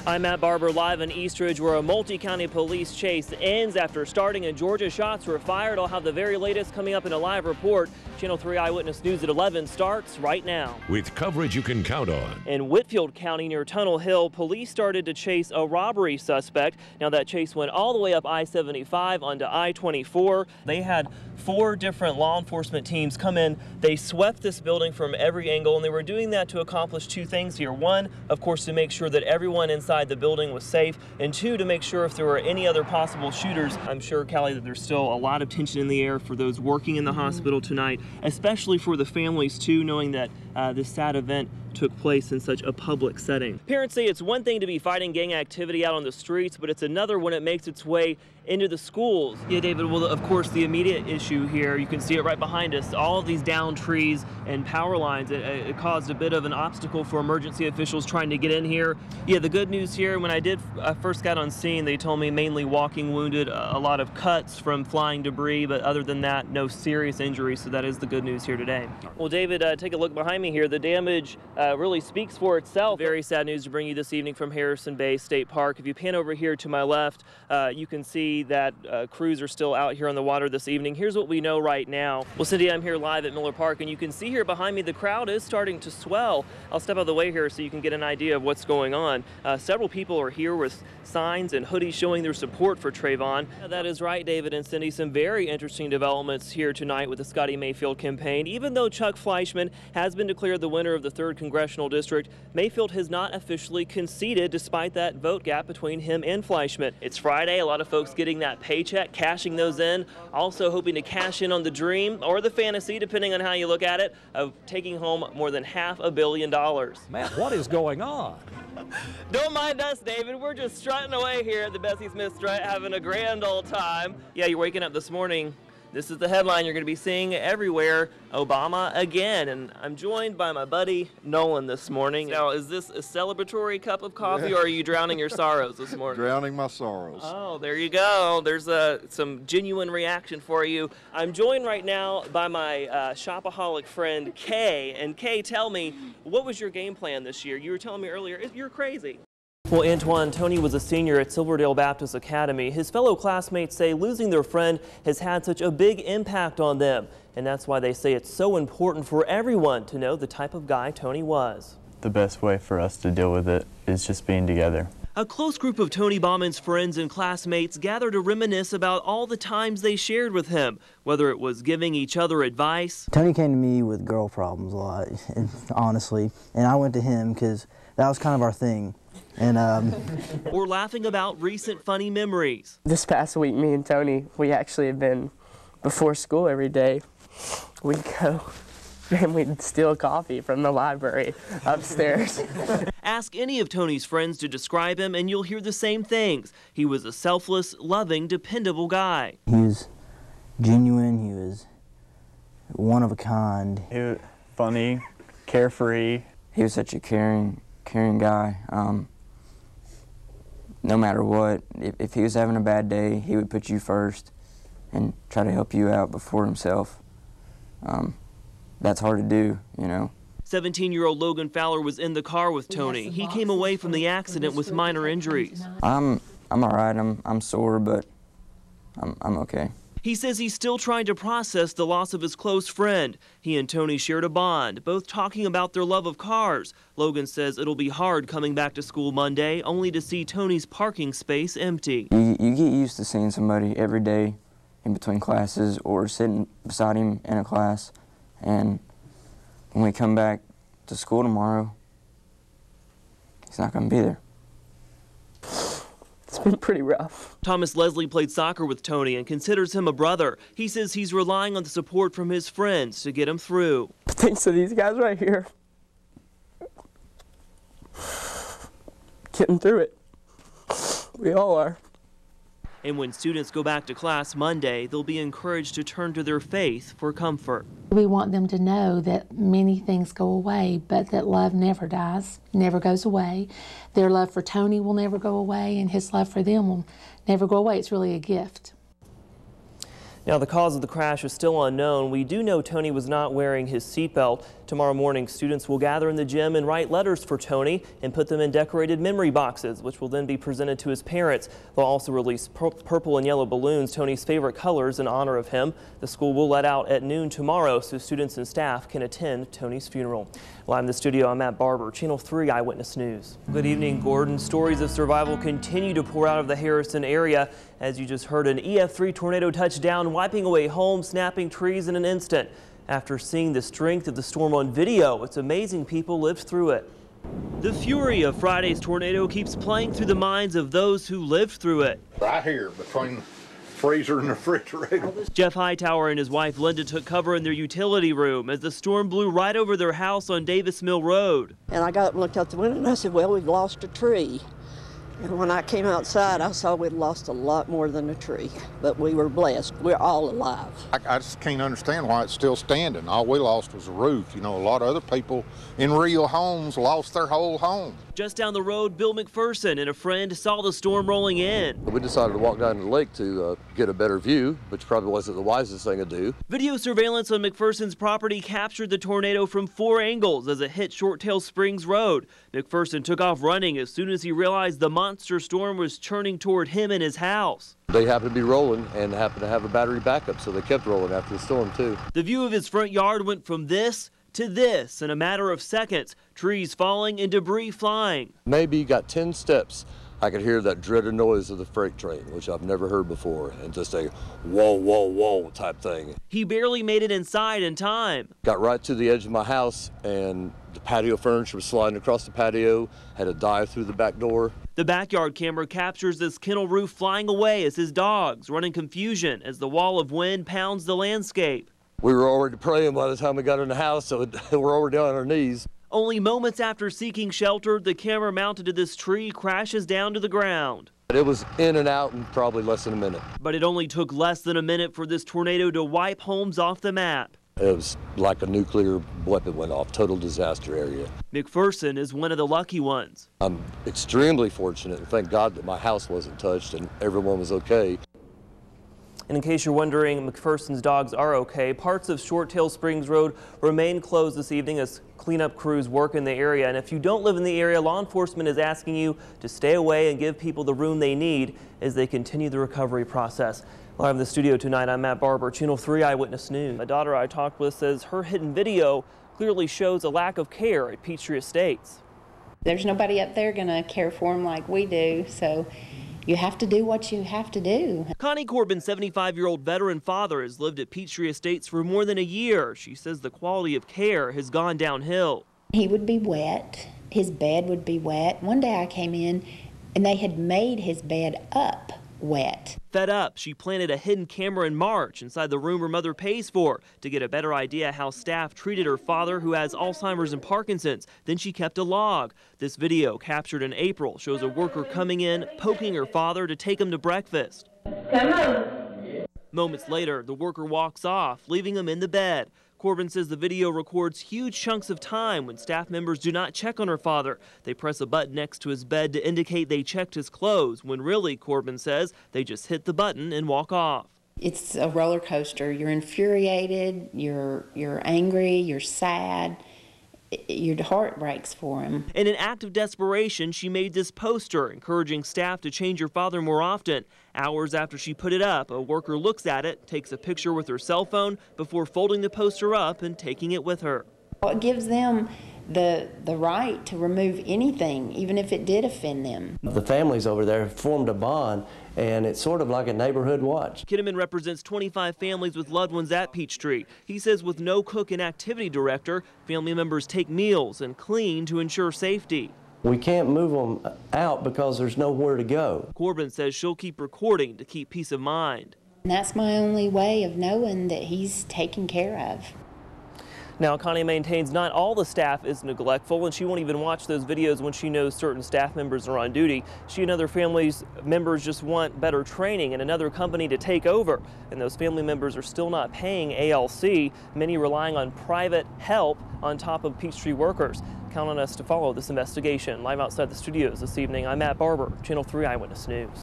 I'm at Barbour live in Eastridge, where a multi-county police chase ends after starting in Georgia. Shots were fired. I'll have the very latest coming up in a live report. Channel 3 Eyewitness News at 11 starts right now. With coverage you can count on. In Whitfield County near Tunnel Hill, police started to chase a robbery suspect. Now that chase went all the way up I-75 onto I-24. They had 4 different law enforcement teams come in. They swept this building from every angle, and they were doing that to accomplish 2 things here. 1, of course, to make sure that everyone inside the building was safe, and 2, to make sure if there were any other possible shooters. I'm sure, Callie, that there's still a lot of tension in the air for those working in the hospital tonight, especially for the families too, knowing that this sad event took place in such a public setting. Parents say it's one thing to be fighting gang activity out on the streets, but it's another when it makes its way into the schools. Yeah, David, well, of course, the immediate issue here, you can see it right behind us, all of these downed trees and power lines. It caused a bit of an obstacle for emergency officials trying to get in here. Yeah, the good news here, when I first got on scene, they told me mainly walking wounded, a lot of cuts from flying debris, but other than that, no serious injuries, so that is the good news here today. Well, David, take a look behind me here. The damage really speaks for itself. Very sad news to bring you this evening from Harrison Bay State Park. If you pan over here to my left, you can see that crews are still out here on the water this evening. Here's what we know right now. Well, Cindy, I'm here live at Miller Park, and you can see here behind me the crowd is starting to swell. I'll step out of the way here so you can get an idea of what's going on. Several people are here with signs and hoodies showing their support for Trayvon. That is right, David and Cindy. Some very interesting developments here tonight with the Scotty Mayfield campaign. Even though Chuck Fleischman has been declared the winner of the 3rd Congressional District, Mayfield has not officially conceded despite that vote gap between him and Fleischman. It's Friday, a lot of folks getting that paycheck, cashing those in, also hoping to cash in on the dream or the fantasy, depending on how you look at it, of taking home more than $500 million. Man, what is going on? Don't mind us, David. We're just strutting away here at the Bessie Smith Strut, having a grand old time. Yeah, you're waking up this morning. This is the headline you're going to be seeing everywhere: Obama again. And I'm joined by my buddy Nolan this morning. Now, is this a celebratory cup of coffee, or are you drowning your sorrows this morning? Drowning my sorrows. Oh, there you go. There's some genuine reaction for you. I'm joined right now by my shopaholic friend Kay. And Kay, tell me, what was your game plan this year? You were telling me earlier you're crazy. Well, Antoine, Tony was a senior at Silverdale Baptist Academy. His fellow classmates say losing their friend has had such a big impact on them. And that's why they say it's so important for everyone to know the type of guy Tony was. The best way for us to deal with it is just being together. A close group of Tony Bauman's friends and classmates gather to reminisce about all the times they shared with him, whether it was giving each other advice. Tony came to me with girl problems a lot, honestly, and I went to him because that was kind of our thing. And or laughing about recent funny memories. This past week, me and Tony, we actually have been, before school every day, we'd go and we'd steal coffee from the library upstairs. Ask any of Tony's friends to describe him and you'll hear the same things. He was a selfless, loving, dependable guy. He was genuine, he was one of a kind. He was funny, carefree. He was such a caring guy. No matter what, if he was having a bad day, he would put you first and try to help you out before himself. That's hard to do, you know. 17-year-old Logan Fowler was in the car with Tony. He came away from the accident with minor injuries. I'm all right. I'm sore, but I'm okay. He says he's still trying to process the loss of his close friend. He and Tony shared a bond, both talking about their love of cars. Logan says it'll be hard coming back to school Monday, only to see Tony's parking space empty. You get used to seeing somebody every day in between classes or sitting beside him in a class. And when we come back to school tomorrow, he's not going to be there. It's been pretty rough. Thomas Leslie played soccer with Tony and considers him a brother. He says he's relying on the support from his friends to get him through. Thanks to these guys right here, getting through it. We all are. And when students go back to class Monday, they'll be encouraged to turn to their faith for comfort. We want them to know that many things go away, but that love never dies, never goes away. Their love for Tony will never go away, and his love for them will never go away. It's really a gift. Now, the cause of the crash is still unknown. We do know Tony was not wearing his seatbelt. Tomorrow morning, students will gather in the gym and write letters for Tony and put them in decorated memory boxes, which will then be presented to his parents. They'll also release purple and yellow balloons, Tony's favorite colors, in honor of him. The school will let out at noon tomorrow so students and staff can attend Tony's funeral. Live in the studio, I'm at Barbour, Channel 3 Eyewitness News. Good evening, Gordon. Stories of survival continue to pour out of the Harrison area. As you just heard, an EF3 tornado touched down, wiping away homes, snapping trees in an instant. After seeing the strength of the storm on video, it's amazing people lived through it. The fury of Friday's tornado keeps playing through the minds of those who lived through it. Right here between the freezer and the refrigerator. Jeff Hightower and his wife Linda took cover in their utility room as the storm blew right over their house on Davis Mill Road. And I got up and looked out the window and I said, well, we've lost a tree. And when I came outside, I saw we'd lost a lot more than a tree, but we were blessed. We're all alive. I just can't understand why it's still standing. All we lost was a roof. You know, a lot of other people in real homes lost their whole home. Just down the road, Bill McPherson and a friend saw the storm rolling in. We decided to walk down to the lake to get a better view, which probably wasn't the wisest thing to do. Video surveillance on McPherson's property captured the tornado from 4 angles as it hit Shorttail Springs Road. McPherson took off running as soon as he realized the monster storm was churning toward him and his house. They happened to be rolling and happened to have a battery backup, so they kept rolling after the storm, too. The view of his front yard went from this to this in a matter of seconds, trees falling and debris flying. Maybe got 10 steps. I could hear that dreaded noise of the freight train, which I've never heard before, and just a whoa, whoa, whoa type thing. He barely made it inside in time. Got right to the edge of my house, and the patio furniture was sliding across the patio, had to dive through the back door. The backyard camera captures this kennel roof flying away as his dogs run in confusion as the wall of wind pounds the landscape. We were already praying by the time we got in the house, so we're already on our knees. Only moments after seeking shelter, the camera mounted to this tree crashes down to the ground. It was in and out in probably less than a minute. But it only took less than a minute for this tornado to wipe homes off the map. It was like a nuclear weapon went off, total disaster area. McPherson is one of the lucky ones. I'm extremely fortunate, and thank God that my house wasn't touched and everyone was okay. And in case you're wondering, McPherson's dogs are okay. Parts of Shorttail Springs Road remain closed this evening as cleanup crews work in the area. And if you don't live in the area, law enforcement is asking you to stay away and give people the room they need as they continue the recovery process. Live in the studio tonight, I'm at Barbour, Channel 3 Eyewitness News. A daughter I talked with says her hidden video clearly shows a lack of care at Peachtree Estates. There's nobody up there going to care for them like we do, so you have to do what you have to do. Connie Corbin's 75-year-old veteran father has lived at Peachtree Estates for more than a year. She says the quality of care has gone downhill. He would be wet. His bed would be wet. One day I came in and they had made his bed up wet. Fed up, she planted a hidden camera in March inside the room her mother pays for to get a better idea how staff treated her father, who has Alzheimer's and Parkinson's. Then she kept a log. This video, captured in April, shows a worker coming in, poking her father to take him to breakfast. Come on. Moments later, the worker walks off, leaving him in the bed. Corbin says the video records huge chunks of time when staff members do not check on her father. They press a button next to his bed to indicate they checked his clothes, when really, Corbin says, they just hit the button and walk off. It's a roller coaster. You're infuriated, you're angry, you're sad. Your heart breaks for him. In an act of desperation, she made this poster encouraging staff to change her father more often. Hours after she put it up, a worker looks at it, takes a picture with her cell phone before folding the poster up and taking it with her. It gives them the right to remove anything, even if it did offend them. The families over there formed a bond, and it's sort of like a neighborhood watch. Kinnaman represents 25 families with loved ones at Peachtree. He says with no cook and activity director, family members take meals and clean to ensure safety. We can't move them out because there's nowhere to go. Corbin says she'll keep recording to keep peace of mind. And that's my only way of knowing that he's taken care of. Now, Connie maintains not all the staff is neglectful, and she won't even watch those videos when she knows certain staff members are on duty. She and other families members just want better training and another company to take over. And those family members are still not paying ALC, many relying on private help on top of Peachtree workers. Count on us to follow this investigation. Live outside the studios this evening, I'm at Barbour, Channel 3 Eyewitness News.